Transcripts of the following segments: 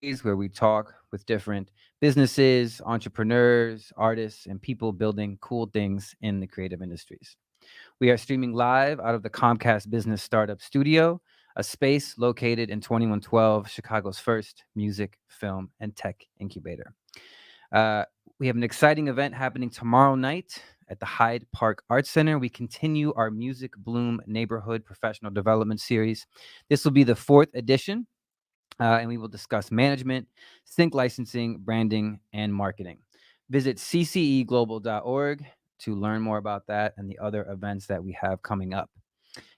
series where we talk with different businesses, entrepreneurs, artists, and people building cool things in the creative industries. We are streaming live out of the Comcast Business Startup Studio, a space located in 2112, Chicago's first music, film, and tech incubator. Uh, we have an exciting event happening tomorrow night at the Hyde Park Arts Center. We continue our Music Bloom Neighborhood Professional Development Series. This will be the fourth edition, and we will discuss management, sync licensing, branding, and marketing. Visit cceglobal.org to learn more about that and the other events that we have coming up.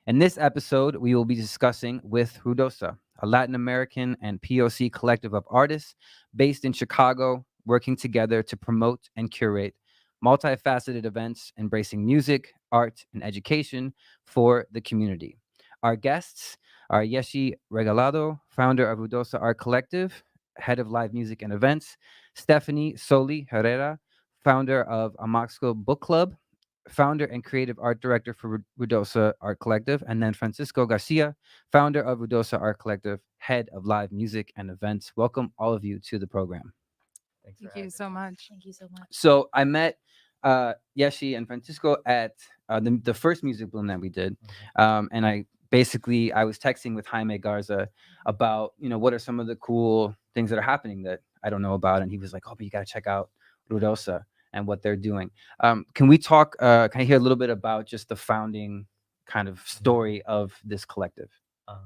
In this episode, we will be discussing with Ruidosa, a Latin American and POC collective of artists based in Chicago, working together to promote and curate multifaceted events embracing music, art, and education for the community. Our guests are Yeshi Regalado, founder of Ruidosa Art Collective, head of live music and events, Stephanie Soli Herrera, founder of Amoxtli Book Club, founder and creative art director for Ruidosa Art Collective, and then Francisco Garcia, founder of Ruidosa Art Collective, head of live music and events. Welcome all of you to the program. Thanks for Thank you having so us. much. Thank you so much. So I met Yeshi and Francisco at the first music bloom that we did, and I was texting with Jaime Garza about what are some of the cool things that are happening that I don't know about, and he was like, "Oh, but you got to check out Ruidosa and what they're doing." Can we talk? Can I hear a little bit about just the founding kind of story of this collective? Uh,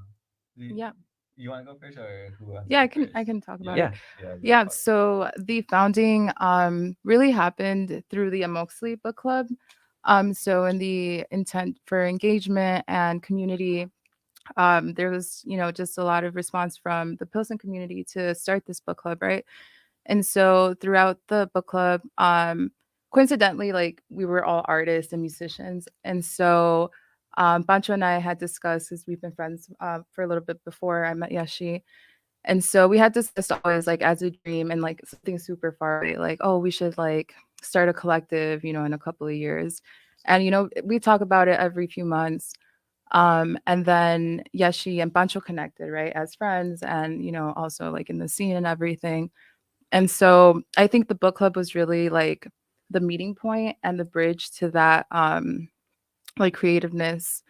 Yeah. You want to go first, or who wants Yeah, to I go can first? I can talk about Yeah. it. Yeah. Yeah, so the founding really happened through the Amoxtli book club. So in the intent for engagement and community, there was, just a lot of response from the Pilsen community to start this book club, right? And so throughout the book club, coincidentally, like we were all artists and musicians. And so Pancho and I had discussed, because we've been friends for a little bit before I met Yeshi. And so we had discussed always like as a dream and like something super far away, like, oh, we should like start a collective, in a couple of years. And, we talk about it every few months. And then Yeshi and Pancho connected, right, as friends and, also like in the scene and everything. And so I think the book club was really like the meeting point and the bridge to that like creativeness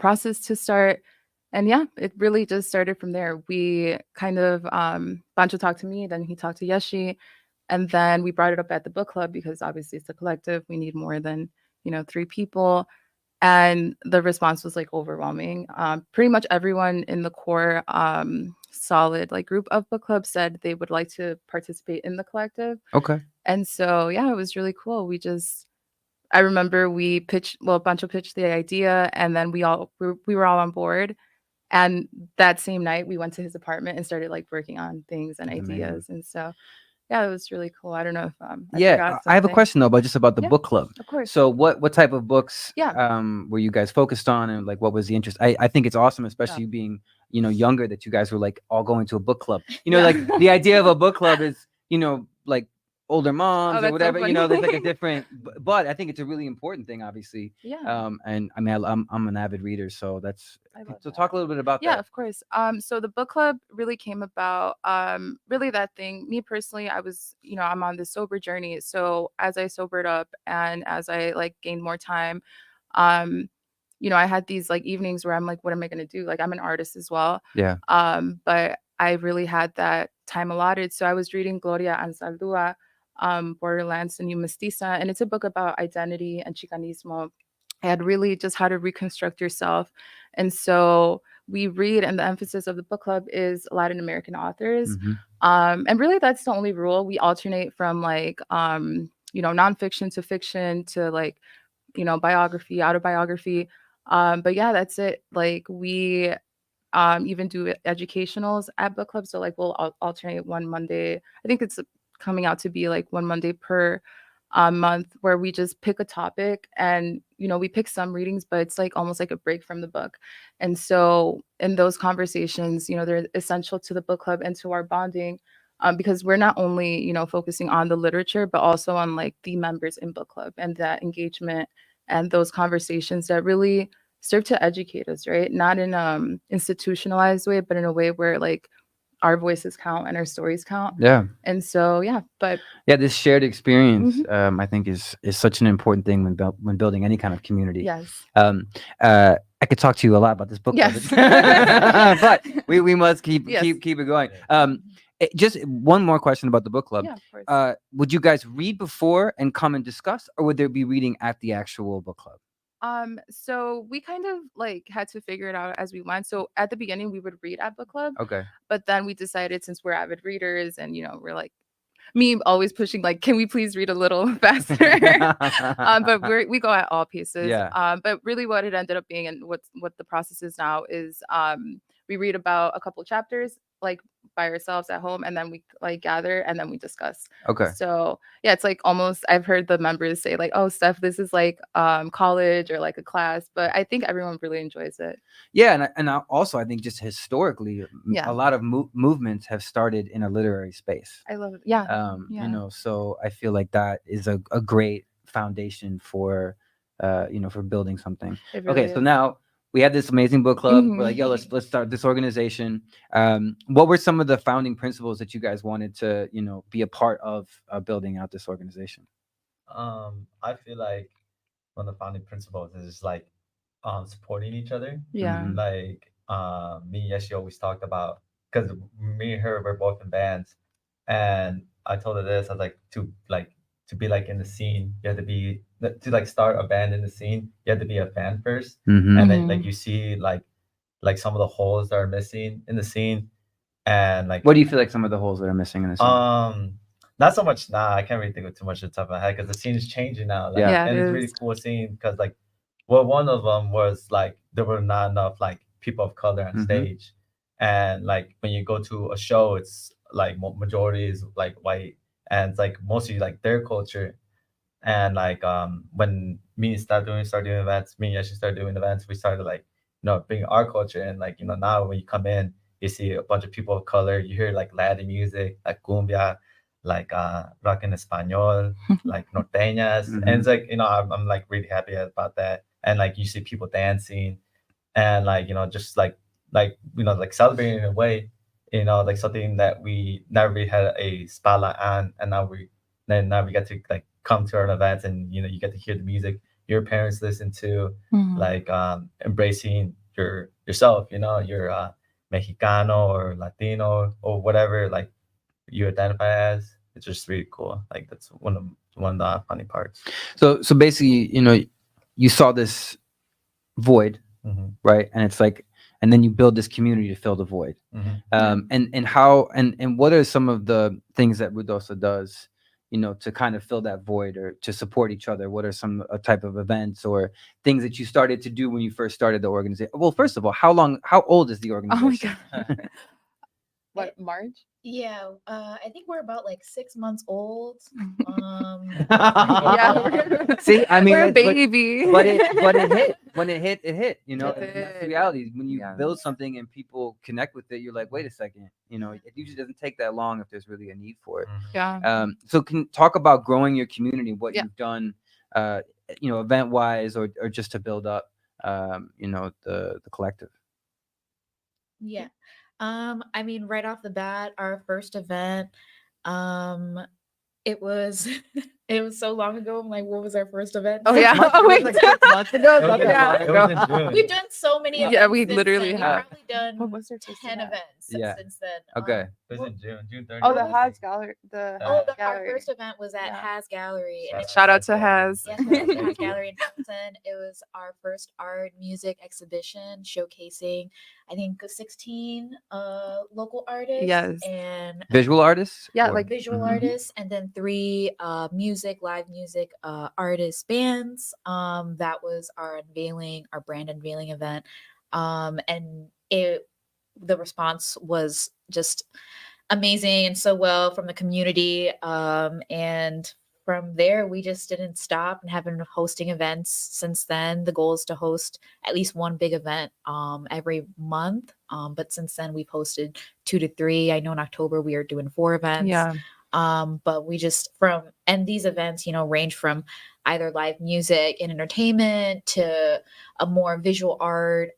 process to start. And yeah, it really just started from there. We kind of Bancho talked to me, then he talked to Yeshi, and then we brought it up at the book club because obviously it's a collective. We need more than three people, and the response was like overwhelming. Pretty much everyone in the core solid like group of book club said they would like to participate in the collective. Okay. And so yeah, it was really cool. I remember we pitched, well, Pancho pitched the idea, and then we were all on board. And that same night, we went to his apartment and started like working on things and That's amazing. ideas. And so, yeah, it was really cool. I don't know if I Yeah, forgot I have a something. question though, just about the Yeah, book club. of course. So what type of books Yeah. were you guys focused on, and like what was the interest? I think it's awesome, especially you being younger, that you guys were like all going to a book club. Like the idea of a book club is like older moms or that's so whatever. funny. There's like a different, but I think it's a really important thing, obviously. Yeah. And I mean I'm an avid reader, so that's I love so that. talk a little bit about Yeah, that. of course. So the book club really came about, really that thing. Me personally, I was, I'm on this sober journey. So as I sobered up and as I like gained more time, um, I had these like evenings where I'm like, what am I gonna do? Like I'm an artist as well. Yeah. But I really had that time allotted. So I was reading Gloria Anzaldúa, Borderlands, the New Mestiza, and it's a book about identity and chicanismo and really just how to reconstruct yourself. And so we read, and the emphasis of the book club is Latin American authors. Mhm. And really that's the only rule. We alternate from like nonfiction to fiction to like, biography, autobiography. But yeah, that's it. Like we even do educationals at book club. So like we'll alternate one Monday. I think it's coming out to be like one Monday per month, where we just pick a topic and we pick some readings, but it's like almost like a break from the book. And so in those conversations, they're essential to the book club and to our bonding, because we're not only focusing on the literature, but also on like the members in book club and that engagement and those conversations that really serve to educate us, right? Not in institutionalized way, but in a way where like our voices count and our stories count. Yeah. And so, yeah, but Yeah, this shared experience, Mhm. I think, is such an important thing when building any kind of community. yes. I could talk to you a lot about this book club, Yes. but we must keep Yes. keep it going. Yeah. Just one more question about the book club. Yeah, of course. Would you guys read before and come and discuss, or would there be reading at the actual book club? So we kind of like had to figure it out as we went. So at the beginning we would read at book club, Okay. but then we decided since we're avid readers and we're like me always pushing like, can we please read a little faster? But we go at all paces. Yeah. But really what it ended up being and what the process is now is we read about a couple chapters like by ourselves at home and then we like gather and then we discuss. Okay. So yeah, it's like almost I've heard the members say like, oh Steph, this is like college or like a class, but I think everyone really enjoys it. Yeah, and also I think just historically, Yeah. a lot of movements have started in a literary space. I love it. Yeah. Yeah. So I feel like that is a great foundation for for building something. It really Okay, so is. now we have this amazing book club. We're like, yo, Mhm. let's start this organization. What were some of the founding principles that you guys wanted to be a part of building out this organization? I feel like one of the founding principles is like supporting each other. Yeah. Mhm. Like me and Yeshi always talked about, because me and her were both in bands, and I told her this. I was like, to be like in the scene, you have to be to like start a band in the scene. You have to be a fan first, Mhm. and then like Mhm. you see like some of the holes that are missing in the scene, and like What do you feel like some of the holes that are missing in the scene? not so much. Nah, I can't really think of too much off the top of my head because the scene is changing now. Like, Yeah. Yeah, it and it's really is. cool scene because like, well, one of them was like there were not enough like people of color on Mhm. stage, and like when you go to a show, it's like majority is like white, and it's like mostly like their culture. And like when me start doing events, me and Yeshi started doing events, we started like bring our culture in. Like now when you come in, you see a bunch of people of color. You hear like Latin music, like cumbia, like rock en español, like norteñas, and it's like I'm like really happy about that. And like you see people dancing, and like just like celebrating in a way, like something that we never really had a spotlight on, and now we get to like come to our events, and you get to hear the music your parents listen to, Mhm. like embracing yourself, you're Mexicano or Latino or whatever like you identify as. It's just really cool. Like that's one of the funny parts. So basically, you saw this void, Hmm. right? And it's like, and then you build this community to fill the void. Hmm. And how and what are some of the things that Ruidosa does, to kind of fill that void or to support each other? What are some type of events or things that you started to do when you first started the organization? Well, first of all, how old is the Oh my organization? god. What, March? Yeah, I think we're about like 6 months old. Yeah. See, I mean, We're a but baby. it hit. When it hit, it hit. It And that's the did. reality. When you Yes. build something and people connect with it, you're like, wait a second. It usually doesn't take that long if there's really a need for it. Yeah. So can talk about growing your community, what Yeah. you've done, event wise or just to build up, the collective. Yeah. I mean, right off the bat, our first event, um, it was it was so long ago. I'm like, what was our first event? Oh yeah. Oh wait. Like 6 months ago. It was, Yeah. it was in June. We've done so many events. Yeah, we since literally then. have. We've probably What done was our first 10 event? events Yeah. since then. Okay. It was in June 30th. Oh, the What was Has Gallery. The Oh, our gallery. first event was at Yeah. Has Gallery. And Shout out to Has. Yes, shout out to Has Gallery in Hamilton. It was our first art music exhibition showcasing, I think, 16 local artists. Yes. And Visual artists. Yeah, Or- like visual Mhm. artists, and then 3 live music artist bands. That was our brand unveiling event. And the response was just amazing and so well from the community. And from there, we just didn't stop and have been hosting events since then. The goal is to host at least one big event every month. But since then, we've hosted 2 to 3. I know in October we are doing 4 events. yeah. But we just and these events, range from either live music and entertainment to a more visual art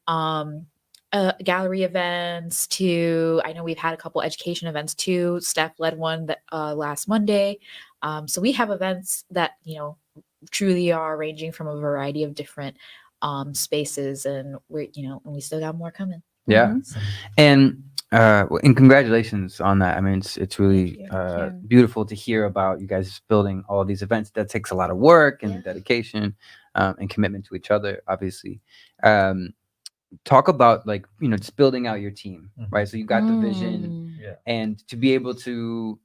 gallery events to, I know we've had a couple education events too. Steph led one that last Monday. So we have events that, truly are ranging from a variety of different spaces, and and we still got more coming. Yeah. Mhm. And congratulations on that. I mean, it's really you. Thank you. beautiful to hear about you guys building all of these events. That takes a lot of work and Yeah. dedication and commitment to each other, obviously. Talk about just building out your team, right? So you got the vision, Mm. Yeah. and to be able to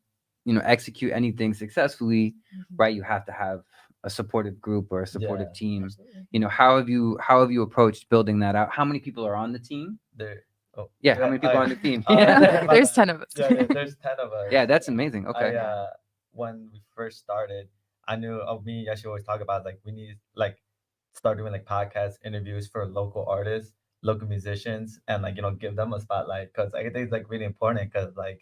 execute anything successfully, right, you have to have a supportive group or a supportive Yeah, team. Absolutely. How have you approached building that out? How many people are on the team? There. Oh, Yeah, how many people are on the team? There's 10 of us. Yeah, there's 10 of us. Yeah, that's amazing. Okay. When we first started, I knew me and Yeshi always talk about like we need like start doing like podcast interviews for local artists, local musicians, and like give them a spotlight, because I think it's like really important, because like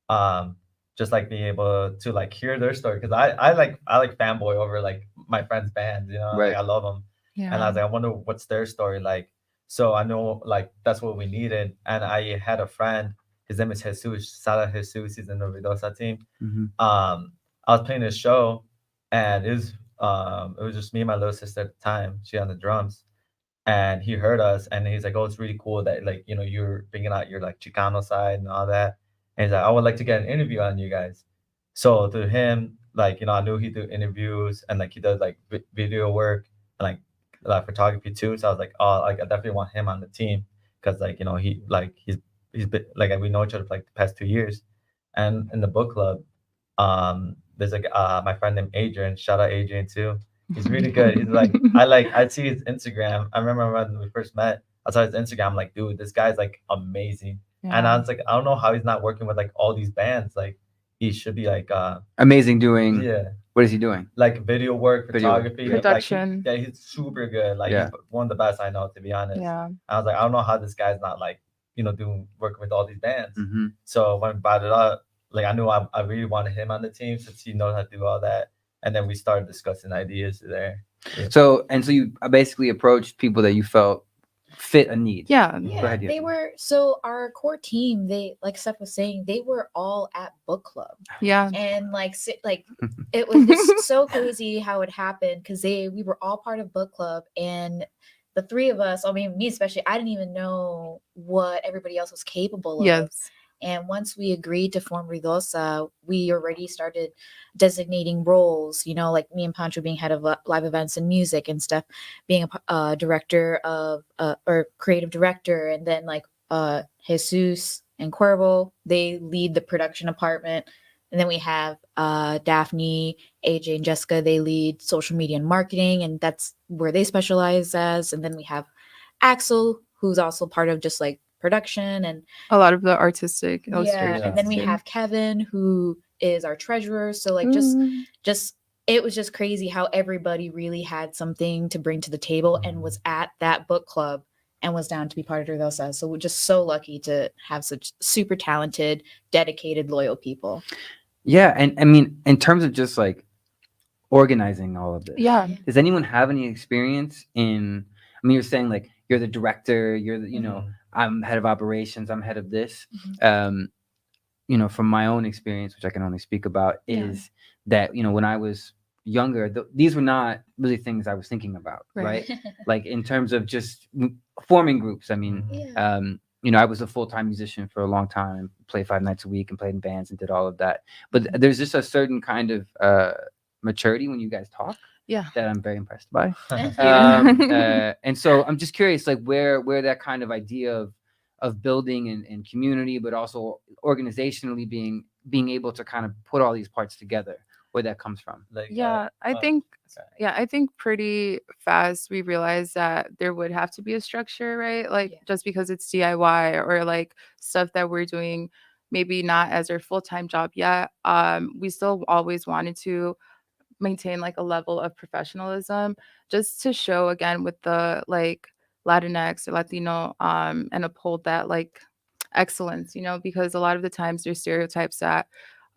um just like being able to like hear their story, because I like fanboy over like my friends' bands, Right. like I love them, and I Yeah. was like, I wonder what's their story like. So I know like that's what we needed, and I had a friend. His name is Jesus. Shout out Jesus. He's in the Ruidosa team. Mhm. I was playing this show, and it was just me and my little sister at the time. She on the drums, and he heard us, and he's like, "Oh, it's really cool that like you're bringing out your like Chicano side and all that." And he's like, "I would like to get an interview on you guys." So to him, like I knew he do interviews, and like he does like video work and like photography too. So I was like, "Oh, like I definitely want him on the team," because like he's been like we know each other for like the past 2 years. And in the book club, there's like my friend named Adrian. Shout out Adrian too. He's really good. He's like I see his Instagram. I remember when we first met, I saw his Instagram. I'm like, dude, this guy's like amazing. And I Yeah. was like, I don't know how he's not working with like all these bands. Like he should be like Amazing doing. yeah, What is he doing? like video work, Video work. photography, Production. Like he's super good. Like Yeah. he's one of the best I know, to be honest. Yeah. I was like, I don't know how this guy's not like doing working with all these bands. Hmm. So when we brought it up, like I knew I really wanted him on the team since he knows how to do all that. And then we started discussing ideas there. Yeah. So you basically approached people that you felt fit a need. Yeah. Yeah, Go ahead, they Yeshi. were, so our core team, they, like Steph was saying, they were all at book club, Yeah. and like it was just so crazy how it happened, because we were all part of book club, and the three of us, I mean me especially, I didn't even know what everybody else was capable of. Yes. And once we agreed to form Ruidosa, we already started designating roles, like me and Pancho being head of live events and music, and Steph being a director of, or creative director. And then like Jesus and Cuervo, they lead the production department. And then we have Daphne, AJ, and Jessica, they lead social media and marketing, and that's where they specialize as. And then we have Axel, who's also part of just like production and A lot of the artistic yeah. illustrations. And then we too. have Kevin, who is our treasurer. So like Mm. just it was just crazy how everybody really had something to bring to the table and was at that book club and was down to be part of Ruidosa. So we're just so lucky to have such super talented, dedicated, loyal people. Yeah, and I mean, in terms of just like organizing all of this, Yeah. does anyone have any experience in? I mean, you're saying like you're the director, you're the, Mhm. I'm head of operations, I'm head of this. From my own experience, which I can only speak about, Yeah. is that when I was younger, these were not really things I was thinking about, right? Like in terms of just forming groups. I mean, Yeah. I was a full-time musician for a long time, played 5 nights a week and played in bands and did all of that. But there's just a certain kind of maturity when you guys talk Yeah. that I'm very impressed by. Thank you. And so I'm just curious, like where that kind of idea of building and community, but also organizationally being able to kind of put all these parts together, where that comes from. Like Yeah, I think pretty fast we realized that there would have to be a structure, right? Like Yeah. just because it's DIY or like stuff that we're doing maybe not as our full-time job yet. We still always wanted to maintain like a level of professionalism just to show again with the like Latinx or Latino and uphold that like excellence, because a lot of the times there's stereotypes that,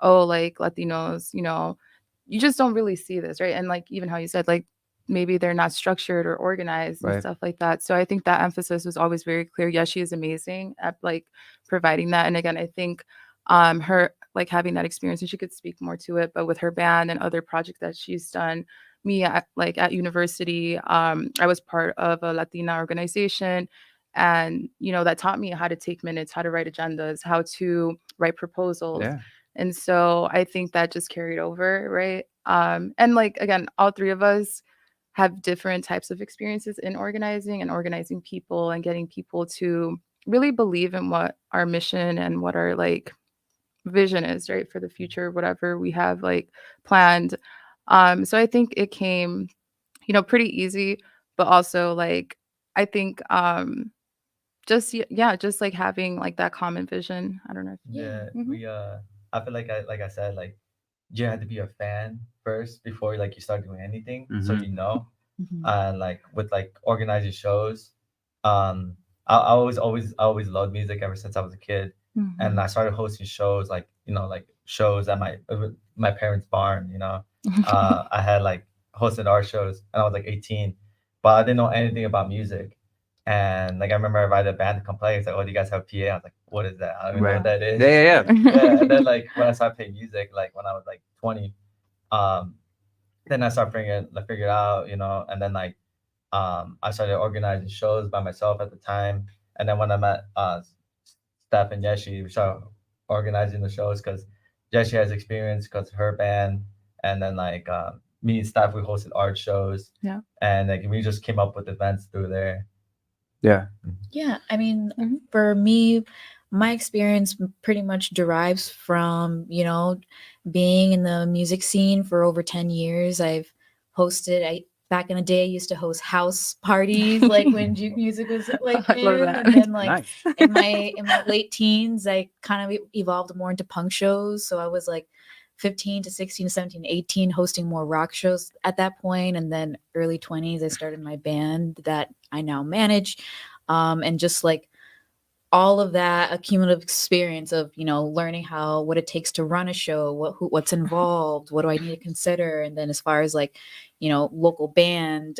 oh, like Latinos, you just don't really see this, right? And like even how you said, like maybe they're not structured or organized and Right. stuff like that. So I think that emphasis was always very clear. Yeshi is amazing at like providing that. And again, I think her like having that experience, and she could speak more to it, but with her band and other projects that she's done, me at, like at university, I was part of a Latina organization, and that taught me how to take minutes, how to write agendas, how to write proposals. Yeah. And so I think that just carried over, right? And like again, all three of us have different types of experiences in organizing and organizing people and getting people to really believe in what our mission and what our like vision is, right, for the future, whatever we have like planned. So I think it came, pretty easy, but also like I think just like having like that common vision. I don't know. Yeah, Mhm. we I feel like I said, like, you had to be a fan first before like you start doing anything, so Mhm. you know. Mhm. And like with like organizing shows, um I always loved music ever since I was a kid. And I started hosting shows, like, like shows at my parents' barn, I had like hosted art shows and I was like 18, but I didn't know anything about music. And like I remember I invited a band to come play. It's like, oh, do you guys have PA? I was like, what is that? I don't even know what Right. that is. Yeah. Yeah. And then like when I started playing music, like when I was like 20, um then I started figuring it out, and then like I started organizing shows by myself at the time. And then when I met Steph and Yeshi, we started organizing the shows because Yeshi has experience because her band. And then like me and Steph, we hosted art shows. Yeah. And like we just came up with events through there. Yeah. Yeah, I mean, Mhm. for me, my experience pretty much derives from, being in the music scene for over 10 years. I've hosted, back in the day, I used to host house parties, like when juke music was like I love in, that. and then like Nice. in my late teens, I kind of evolved more into punk shows. So I was like 15 to 16 to 17 to 18 hosting more rock shows at that point. And then early 20s, I started my band that I now manage. And just like all of that accumulative experience of learning what it takes to run a show, what's involved, what do I need to consider. And then as far as like local band,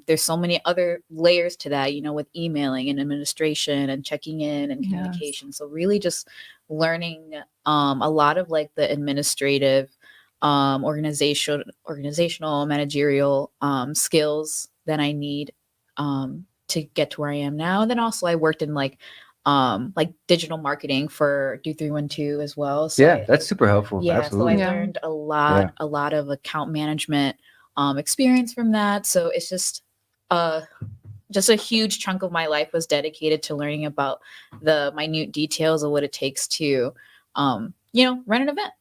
there's so many other layers to that, with emailing and administration and checking in and Yes. communication. So really just learning a lot of like the administrative, organizational, managerial skills that I need to get to where I am now. And then also I worked in like digital marketing for Do 312 as well. So Yeah, that's super helpful. so I Absolutely. Yeah. learned a lot of account management experience from that. So it's just a huge chunk of my life was dedicated to learning about the minute details of what it takes to run an event,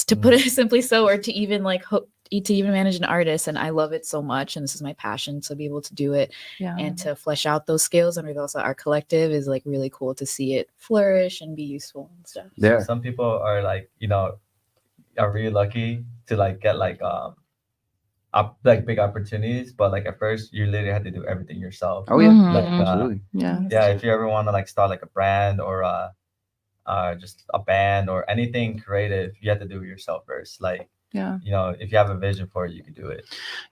to put it simply so, or to even like to even manage an artist. And I love it so much, and this is my passion to be able to do it. Yeah. And to flesh out those skills under also our collective is like really cool to see it flourish and be useful and stuff. Yeah. Some people are like, are really lucky to like get like like big opportunities, but like at first you literally had to do everything yourself. Oh yeah. Mhm. Like Absolutely. Yeah. yeah, if you ever want to like start like a brand or just a band or anything creative, you have to do it yourself first. Like, Yeah. if you have a vision for it, you can do it.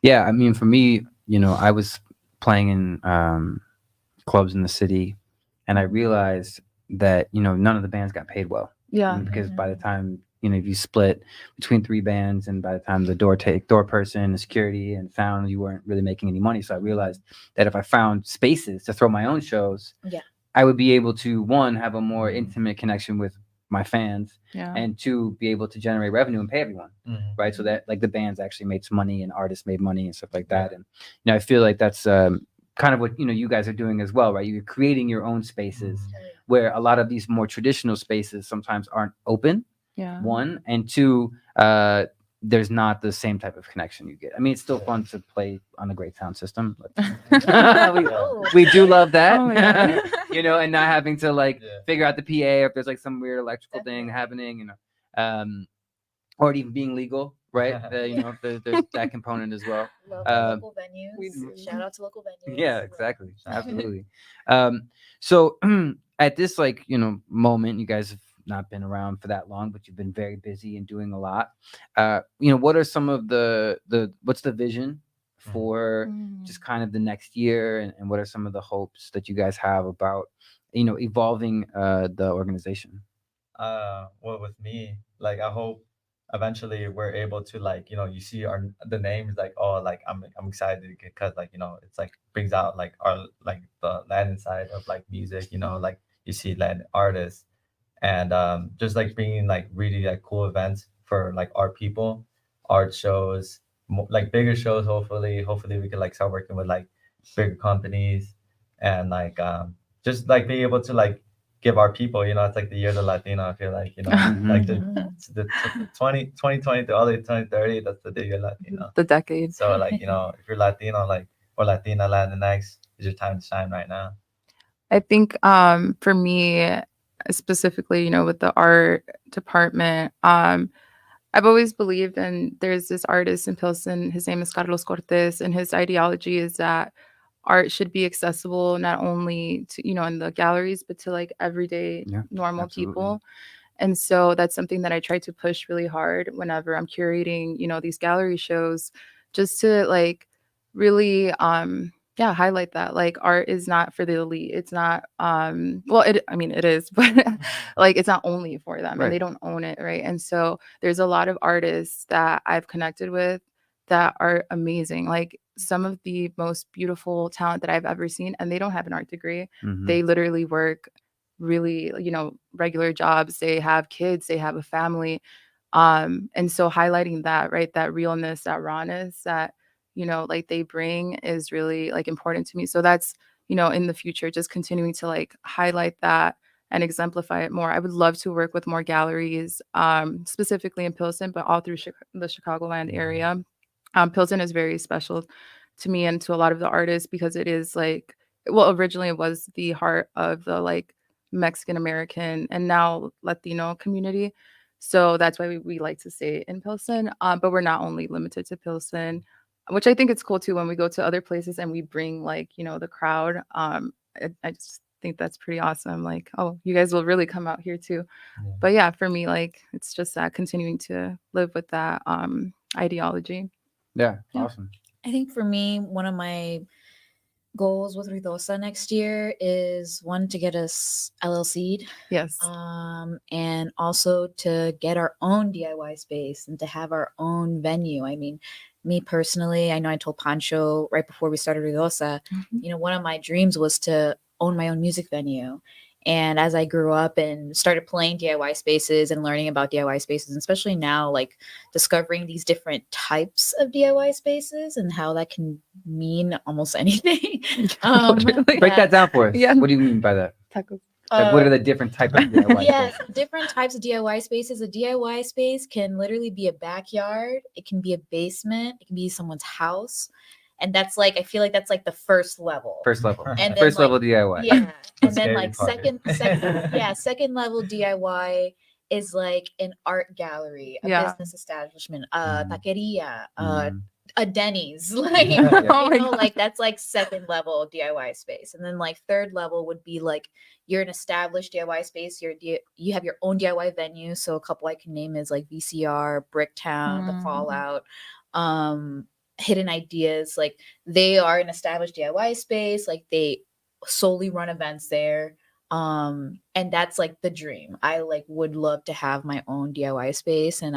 Yeah. I mean, for me, I was playing in clubs in the city, and I realized that none of the bands got paid well. Yeah. Because by the time if you split between 3 bands, and by the time the door person and security and sound, you weren't really making any money. So I realized that if I found spaces to throw my own shows, I would be able to, one, have a more intimate connection with my fans, Yeah. and two, be able to generate revenue and pay everyone, Mhm. right? So that like the bands actually made some money and artists made money and stuff like Yeah. that. And I feel like that's kind of what you guys are doing as well, right? You're creating your own spaces where a lot of these more traditional spaces sometimes aren't open. Yeah. One, and two, there's not the same type of connection you get. I mean, it's still fun to play on a great sound system. we do love that. Oh my God. And not having to like Yeah. figure out the PA, if there's like some weird electrical thing happening, or even being legal, right? If there's that component as well. Love local venues. do. Shout out to local venues. Yeah, exactly. Absolutely. So at this moment, you guys have not been around for that long, but you've been very busy and doing a lot. What are some of what's the vision for just kind of the next year, and what are some of the hopes that you guys have about, evolving the organization? Well, with me, like I hope eventually we're able to, like, you see the names, like, oh, like I'm excited because, like, it's like brings out like our, like, the Latin side of like music, like you see Latin artists, and just like bringing like really like cool events for like our people, art shows, like bigger shows. Hopefully we can like start working with like bigger companies, and like just like be able to like give our people, it's like the year of the Latino. I feel like, like the 2020 to all the 2030, that's the year of Latino. The decade. So like, if you're Latino, like, or Latina, Latinx, is your time to shine right now. I think for me specifically, with the art department, I've always believed, and there's this artist in Pilsen, his name is Carlos Cortes, and his ideology is that art should be accessible not only to, in the galleries, but to like everyday normal people. And so that's something that I try to push really hard whenever I'm curating, these gallery shows, just to like really highlight that like art is not for the elite. It's not it is, but like it's not only for them, and they don't own it, right? And so there's a lot of artists that I've connected with that are amazing, like some of the most beautiful talent that I've ever seen, and they don't have an art degree. They literally work really, regular jobs. They have kids, they have a family. And so highlighting that, right, that realness, that rawness that, like they bring is really like important to me. So that's, in the future, just continuing to like highlight that and exemplify it more. I would love to work with more galleries, specifically in Pilsen, but all through the Chicagoland area. Pilsen is very special to me and to a lot of the artists because it is like, well, originally it was the heart of the like Mexican American and now Latino community. So that's why we like to stay in Pilsen. But we're not only limited to Pilsen, which I think it's cool too when we go to other places and we bring like, the crowd. I just think that's pretty awesome. Like, oh, you guys will really come out here too. But yeah, for me, like it's just that continuing to live with that ideology. Yeah, awesome. I think for me, one of my goals with Ruidosa next year is one, to get us LLC'd. Yes. And also to get our own DIY space and to have our own venue. I mean, me personally, I know I told Pancho right before we started Ruidosa, one of my dreams was to own my own music venue. And as I grew up and started playing DIY spaces and learning about DIY spaces, and especially now, like discovering these different types of DIY spaces and how that can mean almost anything. Break that down for us. Yeah. What do you mean by that? Tacos. Like, what are the different types of DIY Yes, spaces? different types of DIY spaces. A DIY space can literally be a backyard. It can be a basement. It can be someone's house. And that's like, I feel like that's like the first level. First level. And then, First like, level DIY. Yeah. And then scary like part. second level DIY is like an art gallery, a business establishment, a taqueria, a Denny's, like, like that's like second level DIY space. And then like third level would be like you're an established DIY space. You have your own DIY venue. So a couple I can name is like VCR, Bricktown, The Fallout, Hidden Ideas. Like they are an established DIY space. Like they solely run events there. And that's like the dream. I like would love to have my own DIY space, and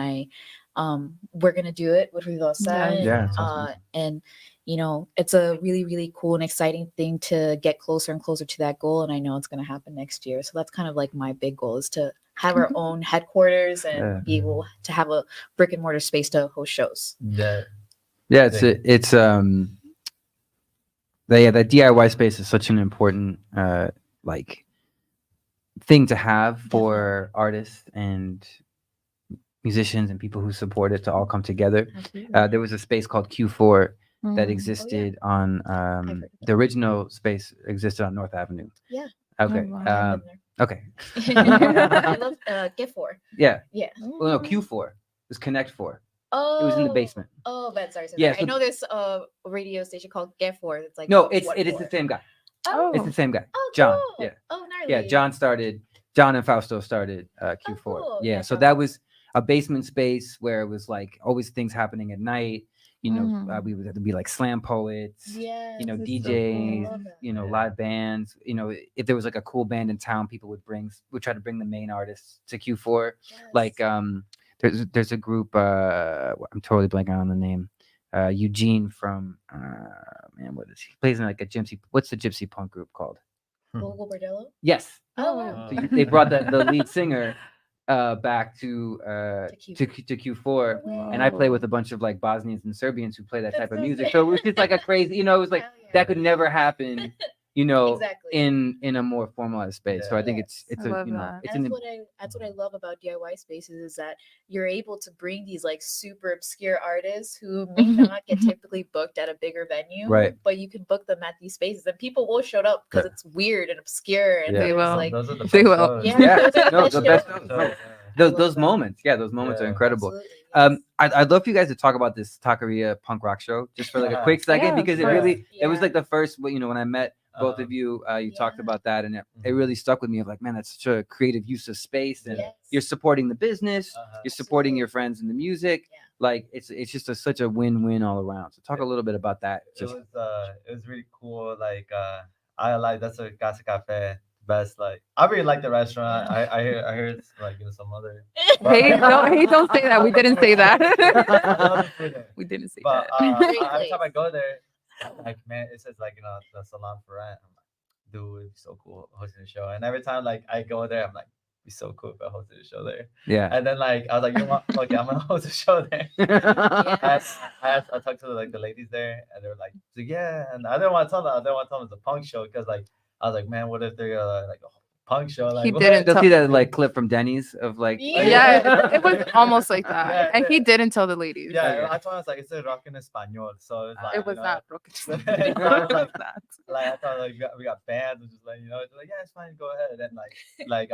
we're gonna do it with Ruidosa. Awesome. And it's a really, really cool and exciting thing to get closer and closer to that goal. And I know it's gonna happen next year. So that's kind of like my big goal, is to have our own headquarters and be able to have a brick and mortar space to host shows. It's that DIY space is such an important like thing to have for artists and musicians and people who support it to all come together. There was a space called Q4 that existed on the original space existed on North Avenue. Yeah. Okay. Okay. I love Q4. Yeah. Yeah. Well, no, Q4 it was Connect 4. Oh, it was in the basement. Oh, but sorry. Yeah, I know there's a radio station called Q4. It's like it is the same guy. Oh, it's the same guy. Oh, John. cool. Yeah. Oh, gnarly. Yeah. John and Fausto started Q4. Oh, cool. Yeah. So that was a basement space where it was like always things happening at night. You know, Mhm. we would have to be like slam poets, Yes, you know, it's so cool. I DJs, love that. you know, Yeah. live bands. You know, if there was like a cool band in town, people would try to bring the main artists to Q4. Like Yes. there's a group, I'm totally blanking on the name. Eugene from man, what is he? Plays in like a gypsy. What's the gypsy punk group called? Local Bordello. Yes. Oh, wow. So they brought the lead singer back to Q4, and I play with a bunch of like Bosnians and Serbians who play that type of music. So it was just like a crazy, you know, it was like Hell yeah. that could never happen, you know, Exactly. in a more formalized space. So I think Yes. it's I a love you know that. it's That's an what I love about DIY spaces is that you're able to bring these like super obscure artists who may not get typically booked at a bigger venue, Right. but you can book them at these spaces and people will show up because Yeah. it's weird and obscure and They there's will. like Those are the They best will. shows. Yeah, Yeah, those are the no, best the best shows. shows, So, no. yeah. those love that. moments, those moments are Yeah. incredible. Absolutely, yes. I'd love for you guys to talk about this Taqueria punk rock show just for like a quick second, Yeah, because it of course. really it was Yeah. like the first, you know, when I met both of you, you talked Yeah. about that, and it Mhm. really stuck with me of like, man, that's such a creative use of space, and Yes. you're supporting the business, Uh-huh. you're supporting your Absolutely. friends in the music. Yeah. Like it's just such a win-win all around. So talk a little bit about that. It was really cool. Like I like that's a Casa Cafe best. Like I really like the restaurant. Yeah. I heard like some other. Hey, don't say that. We didn't say that. I love the food there. We didn't say But that. Great every time I place. go there, like man, it says like the salon for rent. I'm like, dude, it'd be so cool hosting a show. And every time like I go there, I'm like, it'd be so cool if I hosted a show there. Yeah. And then like I was like, you know what? Okay, I'm gonna host a show there. Yes. I talked to like the ladies there, and they were like, yeah. And I didn't want to tell them. I didn't want to tell them it's a punk show because like I was like, man, what if they're like a punk show? Like He what? didn't They'll tell- see that like clip from Denny's of like Yeah, it was almost like that. Yeah, And he yeah. didn't tell the ladies. Yeah, Okay. I told them, I was like, it's a rock in español, so it's like It was you know, not broken. It It was was not. like I thought like we got bands and just like you know they're like yeah it's fine go ahead, and then like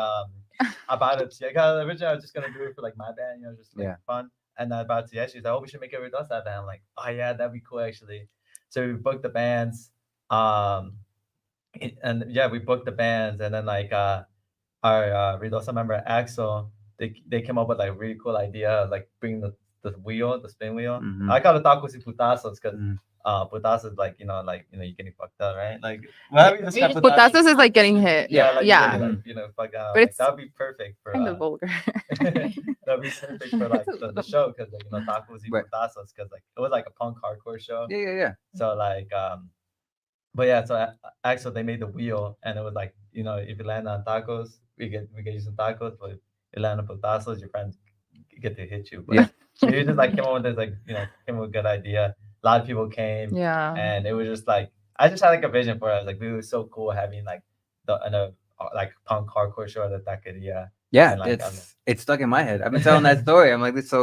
about it yeah cause originally I was just gonna do it for like my band, you know, just like Yeah. fun, and then about to Yeshi, she's like, oh, we should make a Ruidosa band. I'm like, oh yeah, that'd be cool actually. So we booked the bands, and yeah, we booked the bands, and then like our Ruidosa member Axel, they came up with like a really cool idea of, like bringing the spin wheel. Mhm. I call it tacos y putazos because Mhm. putazos like you know you getting fucked up, right? Like how do you describe just- Putazos is like getting hit. Yeah, like, Yeah. you like, you know, fuck out. But Like, it's that'd be perfect for kind of vulgar. that'd be perfect for like the show because like you know tacos y Right. putazos because like it was like a punk hardcore show. Yeah. So like but yeah, so actually they made the wheel and it was like you know if you land on tacos we get you some tacos, but if you land on putazos your friends get to hit you. But Yeah. so you just like came up with this like you know came up with a good idea. A lot of people came. Yeah. And it was just like I just had like a vision for it. I was like, dude, it was so cool having like like punk hardcore show at the taqueria. Yeah, And, like, it's stuck in my head. I've been telling that story. I'm like, it's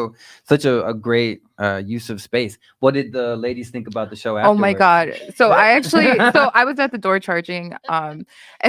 such a great use of space. What did the ladies think about the show Oh my afterwards? god. So I was at the door charging. And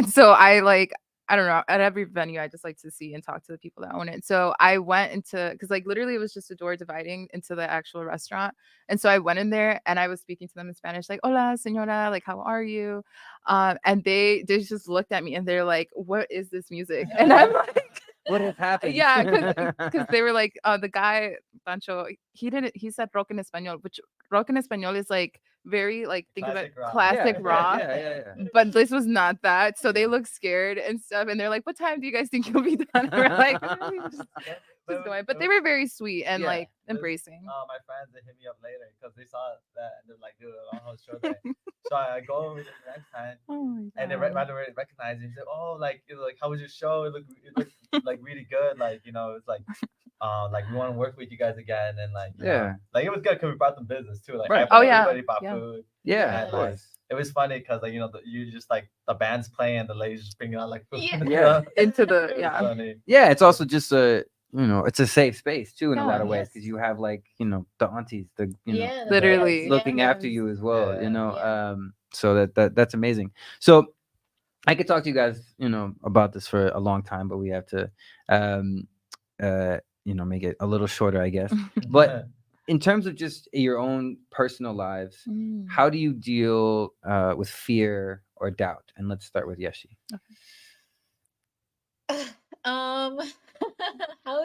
so I don't know, at every venue I just like to see and talk to the people that own it. So I went into because like literally it was just a door dividing into the actual restaurant. And so I went in there and I was speaking to them in Spanish, like, hola, señora, like, how are you? And they just looked at me and they're like, what is this music? And I'm like, What has happened? yeah, because they were like, the guy Pancho, he said rock en español, which rock en español is like very like think of it Classic rock. classic rock. Yeah. But this was not that. So they look scared and stuff. And they're like, what time do you guys think you'll be done? And we're like, just going. But they were very sweet and Yeah, like it was- embracing. My friends, they hit me up later because they saw that and they're like, dude, I want to show that. So I go over there the next time Oh my and they God. right away recognize me. They said, oh, like, you know, like, how was your show? It looked like really good. Like, you know, it's like we want to work with you guys again. And like, you know, Yeah. like it was good because we brought them business too. Like, Right. Oh, yeah. everybody bought Yeah. food. Yeah, And of like, course. it was funny because like, you know, you just like the band's playing, the ladies just bringing out like food. Yeah. and Yeah. stuff. Into It the was yeah. funny. Yeah, it's also just it's a safe space too in a Yeah, lot of ways yes. because you have like the aunties, the Yeah, Literally. yes, looking after yes. you as well. Yeah. So that's amazing. So I could talk to you guys, about this for a long time, but we have to, make it a little shorter, I guess. But in terms of just your own personal lives, Mm. how do you deal with fear or doubt? And let's start with Yeshi. How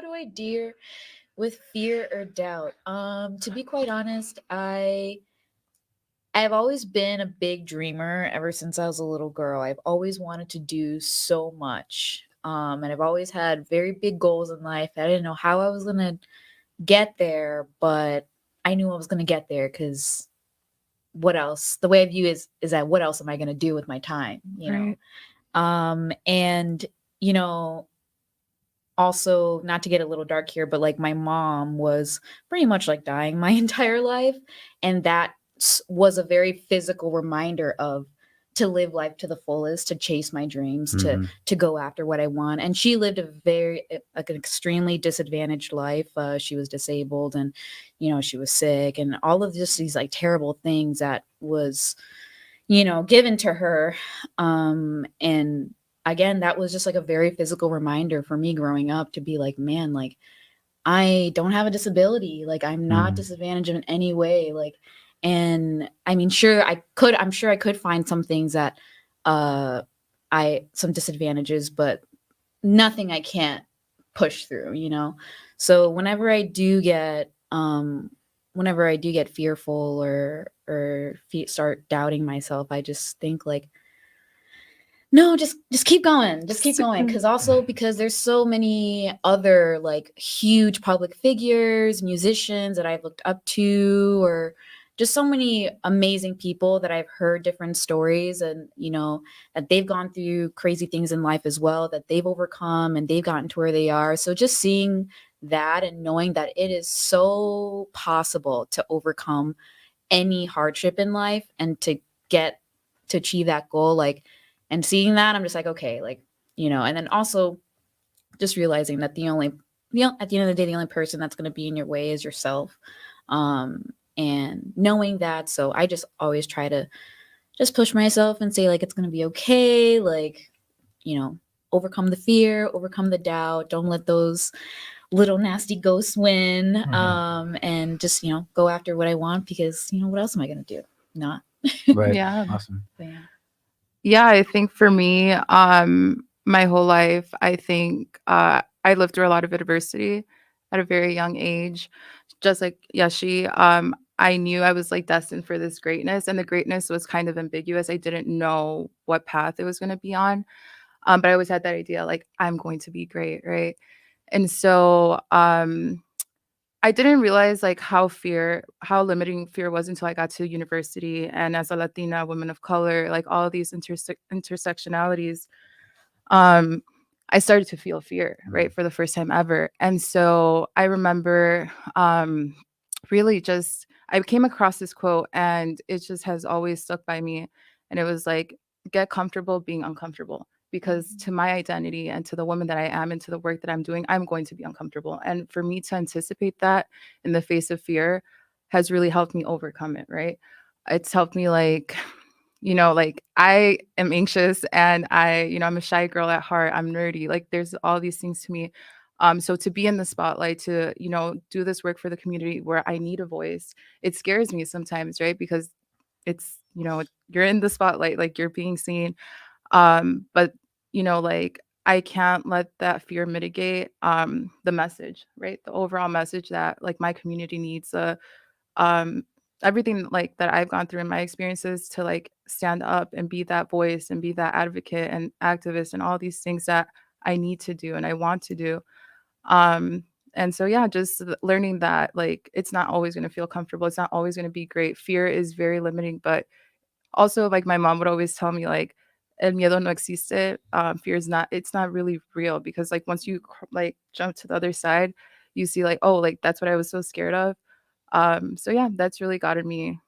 do I With fear or doubt. To be quite honest, I've always been a big dreamer ever since I was a little girl. I've always wanted to do so much. And I've always had very big goals in life. I didn't know how I was gonna get there, but I knew I was gonna get there because what else? The way I view is that what else am I gonna do with my time? You know? Right. And you know, also not to get a little dark here, but like my mom was pretty much like dying my entire life, and that was a very physical reminder of to live life to the fullest, to chase my dreams, Mhm. to go after what I want. And she lived a very like an extremely disadvantaged life. She was disabled, and you know she was sick, and all of just these like terrible things that was given to her. And again, that was just like a very physical reminder for me growing up to be like, man, like I don't have a disability. Like I'm not Mhm. disadvantaged in any way. Like, and I mean, I'm sure I could find some things that, some disadvantages, but nothing I can't push through. So whenever I do get fearful or start doubting myself, I just think like, no, just keep going. Just keep going. Because there's so many other like huge public figures, musicians that I've looked up to, or just so many amazing people that I've heard different stories, and that they've gone through crazy things in life as well, that they've overcome and they've gotten to where they are. So just seeing that and knowing that it is so possible to overcome any hardship in life and get to achieve that goal, like, and seeing that, I'm just like, okay, like, and then also just realizing that at the end of the day, the only person that's going to be in your way is yourself. And knowing that, so I just always try to just push myself and say like, it's going to be okay. Like, overcome the fear, overcome the doubt. Don't let those little nasty ghosts win. And just, go after what I want, because, what else am I going to do? Not. Right. Yeah. Awesome. But yeah. Yeah, I think for me, my whole life, I think I lived through a lot of adversity at a very young age. Just like Yeshi, I knew I was like destined for this greatness, and the greatness was kind of ambiguous. I didn't know what path it was going to be on, but I always had that idea like I'm going to be great, right? And so I didn't realize like how limiting fear was until I got to university. And as a Latina woman of color, like all of these intersectionalities, um, I started to feel fear, right, for the first time ever. And so I remember really just, I came across this quote and it just has always stuck by me. And it was like, get comfortable being uncomfortable. Because to my identity and to the woman that I am and to the work that I'm doing, I'm going to be uncomfortable. And for me to anticipate that in the face of fear has really helped me overcome it, right? It's helped me like, like I am anxious and I'm a shy girl at heart. I'm nerdy. Like there's all these things to me. So to be in the spotlight, to, do this work for the community where I need a voice, it scares me sometimes, right? Because it's, you're in the spotlight, like you're being seen. But like I can't let that fear mitigate the message, right? The overall message that like my community needs, um everything like that I've gone through in my experiences to like stand up and be that voice and be that advocate and activist and all these things that I need to do and I want to do. Um and so yeah, just learning that like it's not always going to feel comfortable. It's not always going to be great. Fear is very limiting, but also like my mom would always tell me like el miedo no existe. Fear is not, it's not really real, because like once you like jump to the other side, you see like, oh, like that's what I was so scared of. So yeah, that's really gotten me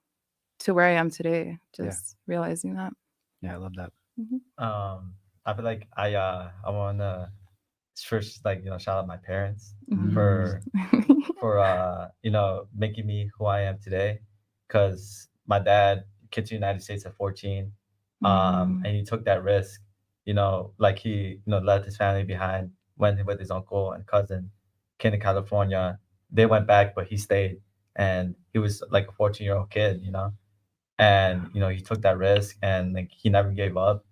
to where I am today, Yeah. just realizing that. Yeah, I love that. Mhm. I feel like I wanna first like shout out my parents Mhm. for making me who I am today, because my dad came to the United States at 14, Mm. and he took that risk, like he left his family behind, went with his uncle and cousin, came to California. They went back, but he stayed, and he was like a 14-year-old kid, and he took that risk, and like he never gave up.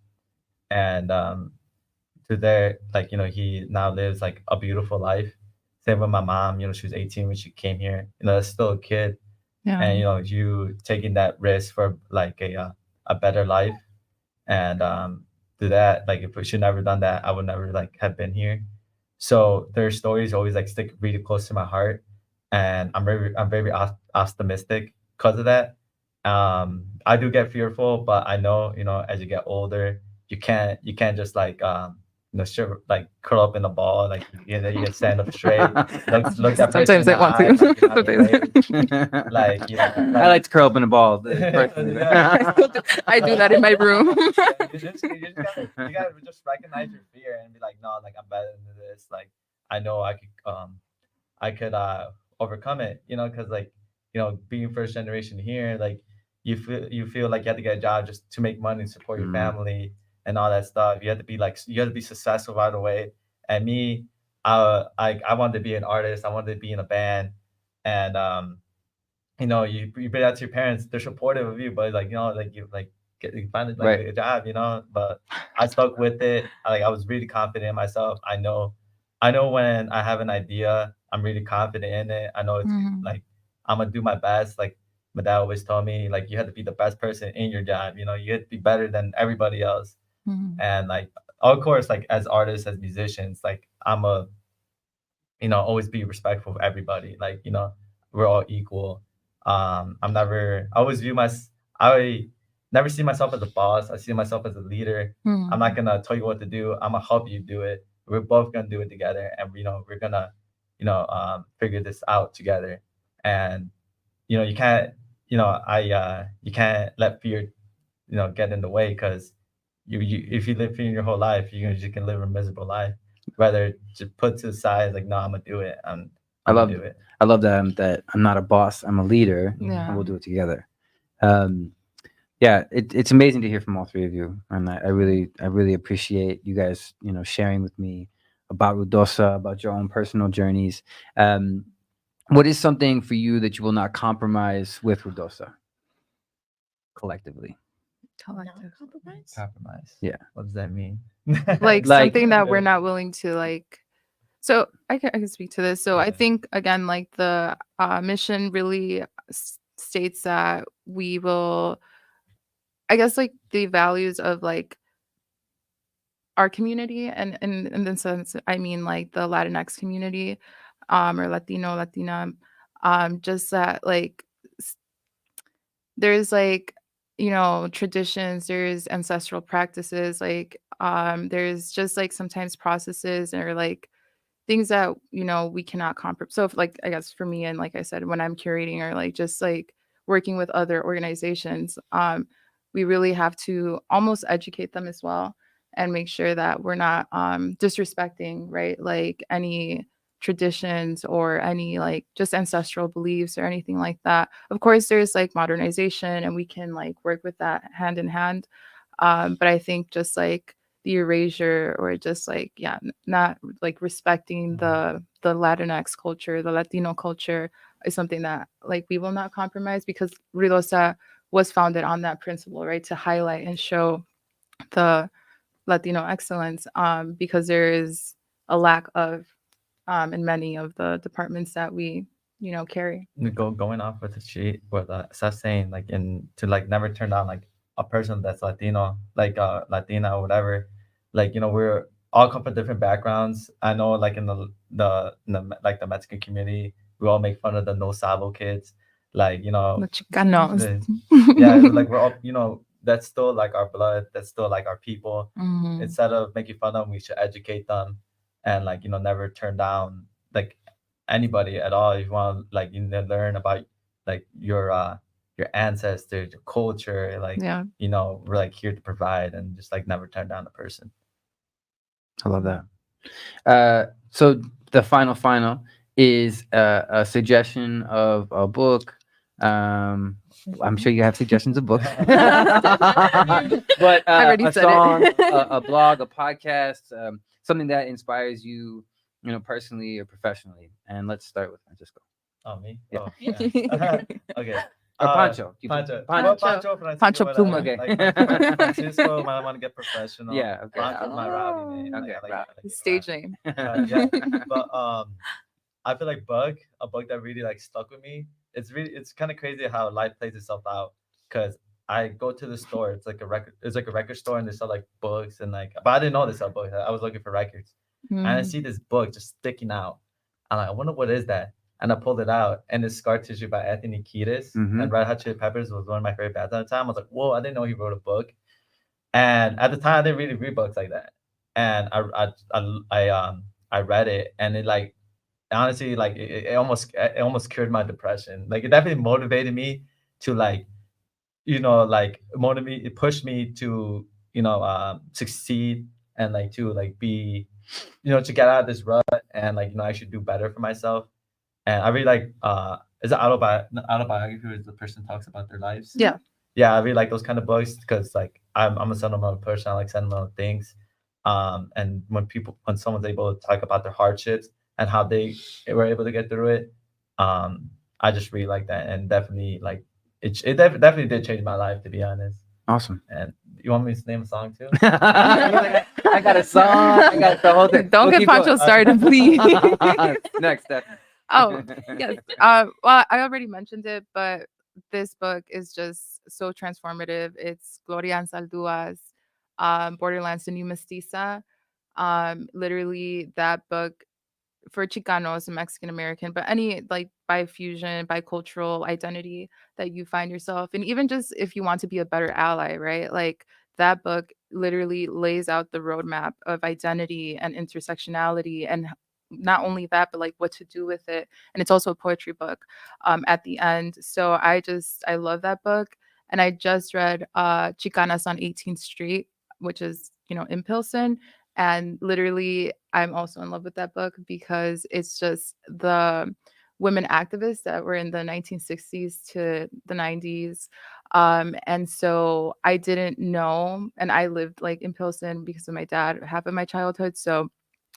And to there, like he now lives like a beautiful life. Same with my mom. She was 18 when she came here. That's still a kid, Yeah. and you taking that risk for like a better life, and do that. Like if we should never done that, I would never like have been here. So their stories always like stick really close to my heart, and I'm very optimistic because of that. I do get fearful, but I know as you get older, you can't just like like curl up in a ball, like you can stand up straight, look that person in Sometimes I the want eye, to. like you're not Sometimes- afraid. Like I like to curl up in a ball. Personally. Yeah. I do that in my room. You gotta just recognize your fear and be like, no, like I'm better than this. Like I know I could overcome it. Because like being first generation here, like you feel like you have to get a job just to make money and support your family and all that stuff. You have to be successful right away. And me, I wanted to be an artist. I wanted to be in a band, and you bring that to your parents. They're supportive of you, but like like you find like Right. a job. But I stuck with it. I was really confident in myself. I know when I have an idea, I'm really confident in it. I know it's Mhm. like I'm gonna do my best. Like my dad always told me, like you have to be the best person in your job. You have to be better than everybody else. Mhm. And like of course, like as artists, as musicians, like I'm a always be respectful of everybody. Like, we're all equal. I always I never see myself as a boss. I see myself as a leader. I'm not Mhm. gonna tell you what to do. I'm gonna help you do it. We're both gonna do it together, and we're gonna, figure this out together. And you can't, you can't let fear, get in the way because if you live fear your whole life, you can live a miserable life. Rather just put to the side, like, no, I'm gonna do it. I I'm love gonna do it. I love that I'm not a boss. I'm a leader, Yeah. and we'll do it together. Um, yeah, it's amazing to hear from all three of you, and I really appreciate you guys, sharing with me about Ruidosa, about your own personal journeys. Um, what is something for you that you will not compromise with Ruidosa collectively? Collective. Non-compromise? Compromise. Yeah. What does that mean? Like Like- something that we're not willing to like. So I can speak to this. So I Yeah. think again, like the mission really states that we will, I guess, like the values of like our community, and in the sense, I mean like the Latinx community, or Latino, Latina, just that like there's like traditions, there's ancestral practices, like there's just like sometimes processes or like things that we cannot compromise. So if, like, I guess for me, and like I said, when I'm curating or like just like working with other organizations, we really have to almost educate them as well and make sure that we're not disrespecting, right, like any traditions or any like just ancestral beliefs or anything like that. Of course there's like modernization and we can like work with that hand in hand, but I think just like the erasure or just like not like respecting the Latinx culture, the Latino culture, is something that like we will not compromise, because Ruidosa was founded on that principle, right, to highlight and show the Latino excellence, because there is a lack of in many of the departments that we carry. Going off with the sheet with Seth saying, like, and to like never turn down like a person that's Latino, like Latina or whatever. Like, we're all come from different backgrounds. I know, like in like the Mexican community, we all make fun of the no sabo kids. Like, The Chicanos. yeah, like we're all, that's still like our blood. That's still like our people. Mhm. Instead of making fun of them, we should educate them, and like never turn down like anybody at all. If you want to like learn about like your ancestors, your culture, like Yeah. we're like here to provide, and just like never turn down a person. I love that. So the final is a suggestion of a book. I'm sure you have suggestions of books, but I already a said it. song, a blog, a podcast, something that inspires you, personally or professionally. And let's start with Francisco. Oh, me? Yeah. Oh, yeah. Okay. Or Pancho. Pancho. Pancho. Pancho, Francisco, Pancho whatever. Pluma. Okay. Like, Francisco, I want to get professional. Yeah, okay. Pancho's my rowdy name. Okay, Like, I rowdy. like it Stage rowdy. name. Yeah. But I feel like a book that really like stuck with me. It's kind of crazy how life plays itself out. Cause I go to the store. It's like a record store, and they sell like books and like. But I didn't know they sell books. I was looking for records, and I Mm. see this book just sticking out. I'm like, I wonder what is that. And I pulled it out, and it's Scar Tissue by Anthony Kiedis. Mhm. And Red Hot Chili Peppers was one of my favorite bands at the time. I was like, whoa, I didn't know he wrote a book. And at the time, I didn't really read books like that. And I read it, and it like honestly like it almost cured my depression. Like it definitely motivated me to like motivate it pushed me to succeed and like to like be to get out of this rut and like I should do better for myself. And I really like is it autobiography where the person talks about their lives. Yeah. Yeah, I really like those kind of books because like I'm a sentimental person. I like sentimental things. And when someone's able to talk about their hardships and how they were able to get through it, I just really like that. And definitely like definitely did change my life, to be honest. Awesome. And you want me to name a song too? I got a song. I got the whole thing. Don't We'll get keep Pancho going. started, please. Next step. Oh, yes. Well, I already mentioned it, but this book is just so transformative. It's Gloria Anzaldua's Borderlands, the New Mestiza. Literally, that book for Chicanos and Mexican American, but any like bifusion, bicultural identity that you find yourself, and even just if you want to be a better ally, right? Like that book literally lays out the roadmap of identity and intersectionality, and not only that, but like what to do with it. And it's also a poetry book at the end. So I love that book. And I just read Chicanas on 18th Street, which is, in Pilsen. And literally, I'm also in love with that book because it's just the women activists that were in the 1960s to the 90s. And so I didn't know, and I lived like in Pilsen because of my dad half of my childhood. So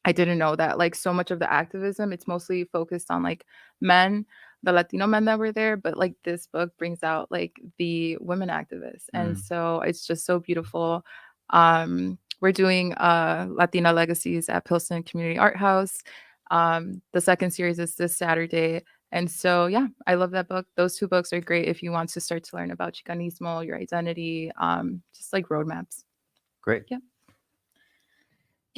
I didn't know that like so much of the activism, it's mostly focused on like men, the Latino men that were there, but like this book brings out like the women activists. And so it's just so beautiful. We're doing Latina Legacies at Pilsen Community Art House. The second series is this Saturday. And so, yeah, I love that book. Those two books are great if you want to start to learn about Chicanismo, your identity, just like roadmaps. Great. Yeah.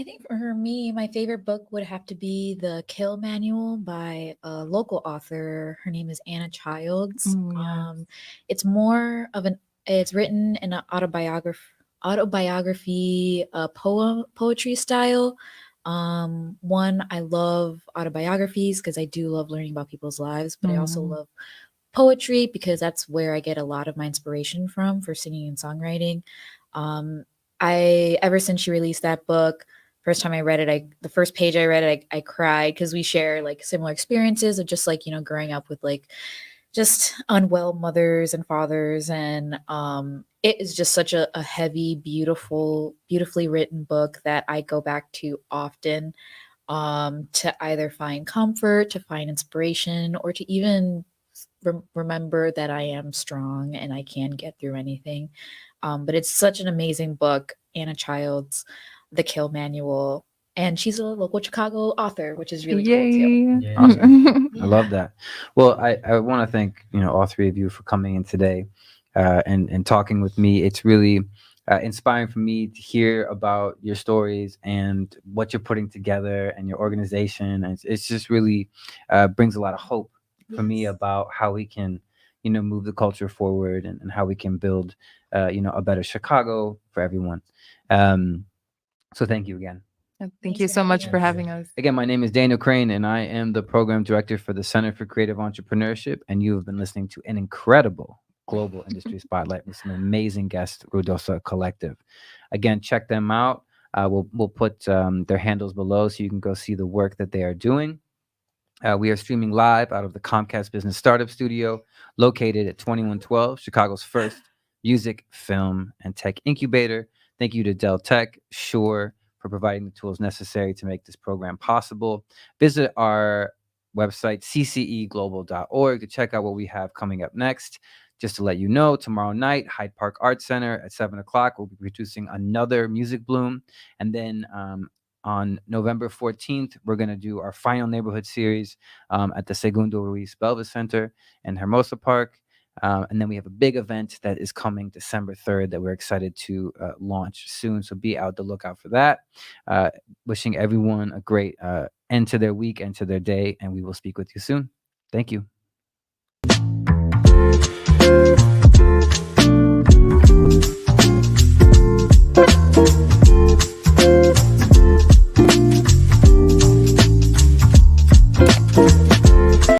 I think for me, my favorite book would have to be The Kill Manual by a local author. Her name is Anna Childs. Yes. It's more of it's written in an autobiography poetry style. One, I love autobiographies because I do love learning about people's lives, but I also love poetry because that's where I get a lot of my inspiration from for singing and songwriting. Ever since she released that book, first time I read it, the first page I read it, I cried because we share like similar experiences of just like, growing up with like just unwell mothers and fathers. And it is just such a heavy, beautifully written book that I go back to often to either find comfort, to find inspiration, or to even remember that I am strong and I can get through anything. But it's such an amazing book, Anna Childs, The Kill Manual. And she's a local Chicago author, which is really cool too. Yeah. Awesome. I Yeah. love that. Well, I want to thank all three of you for coming in today and talking with me. It's really inspiring for me to hear about your stories and what you're putting together and your organization. And it's just really brings a lot of hope for me Yes. about how we can move the culture forward and how we can build a better Chicago for everyone. So thank you again. Thank Thanks you for so much having for us. having us. Again, my name is Daniel Crane, and I am the program director for the Center for Creative Entrepreneurship. And you have been listening to an incredible global industry spotlight with some amazing guests, Ruidosa Collective. Again, check them out. We'll put their handles below so you can go see the work that they are doing. We are streaming live out of the Comcast Business Startup Studio, located at 2112, Chicago's first music, film, and tech incubator. Thank you to Dell Tech, Shure, for providing the tools necessary to make this program possible. Visit our website, cceglobal.org, to check out what we have coming up next. Just to let you know, tomorrow night, Hyde Park Arts Center at 7 o'clock, we'll be producing another Music Bloom. And then On November 14th, we're going to do our final neighborhood series at the Segundo Ruiz Belvis Center in Hermosa Park. And then we have a big event that is coming December 3rd that we're excited to launch soon. So be out the lookout for that. Wishing everyone a great end to their week and to their day. And we will speak with you soon. Thank you.